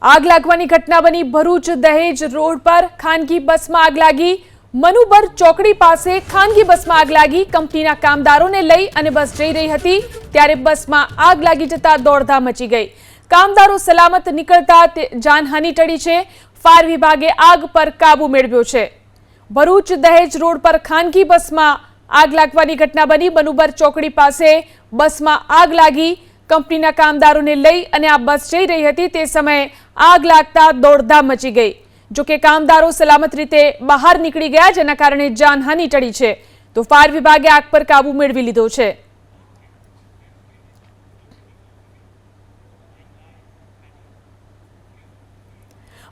આગ લાગવાની ઘટના બની ભરૂચ દહેજ રોડ પર ખાનગી બસમાં આગ લાગી। મનુબર ચોકડી પાસે ખાનગી બસમાં આગ લાગી। કંપનીના કામદારોને લઈ અને બસ જઈ રહી હતી ત્યારે બસમાં આગ લાગી જતા દોડધામ મચી ગઈ। કામદારો સલામત નીકળતા જાનહાનિ ટળી છે। ફાયર વિભાગે આગ પર કાબુ મેળવ્યો છે। ભરૂચ દહેજ રોડ પર ખાનગી બસમાં આગ લાગવાની ઘટના બની। મનુબર ચોકડી પાસે બસમાં આગ લાગી। કંપનીના કામદારોને લઈ અને આ બસ જઈ રહી હતી તે સમયે આગ લાગતા દોડધામ મચી ગઈ। જો કે કામદારો સલામત રીતે બહાર નીકળી ગયા જેના કારણે જાનહાનિ ટળી છે તો ફાયર વિભાગે આગ પર કાબુ મેળવી લીધો છે।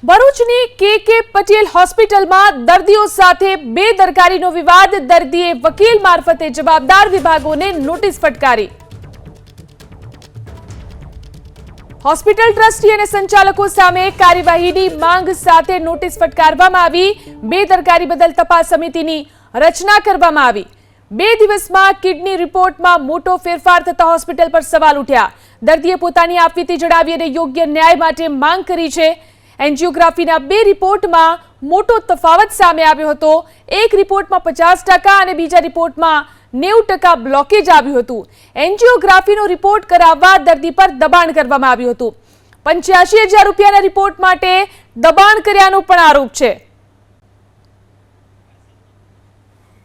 ભરૂચની કે પટેલ હોસ્પિટલમાં દર્દીઓ સાથે બેદરકારીનો વિવાદ। દર્દીએ વકીલ મારફતે જવાબદાર વિભાગોને નોટિસ ફટકારી। હોસ્પિટલ ટ્રસ્ટી અને સંચાલકો સામે કાર્યવાહીની માંગ સાથે નોટિસ ફટકારવામાં આવી। બેદરકારી બદલ તપાસ સમિતિની રચના કરવામાં આવી। 2 દિવસમાં કિડની રિપોર્ટમાં મોટો ફેરફાર થતા હોસ્પિટલ પર સવાલ ઉઠ્યા। દર્દીએ પોતાની આપવીતી જણાવી અને યોગ્ય ન્યાય માટે માંગ કરી છે। એન્જિયોગ્રાફીના 2 રિપોર્ટમાં મોટો તફાવત સામે આવ્યો હતો। એક રિપોર્ટમાં 50% અને બીજા રિપોર્ટમાં 90% બ્લોકેજ આવ્યું હતું। એન્જિયોગ્રાફીનો રિપોર્ટ કરાવવા દર્દી પર દબાણ કરવામાં આવ્યું હતું। 85,000 રૂપિયાના રિપોર્ટ માટે દબાણ કર્યાનો પણ આરોપ છે।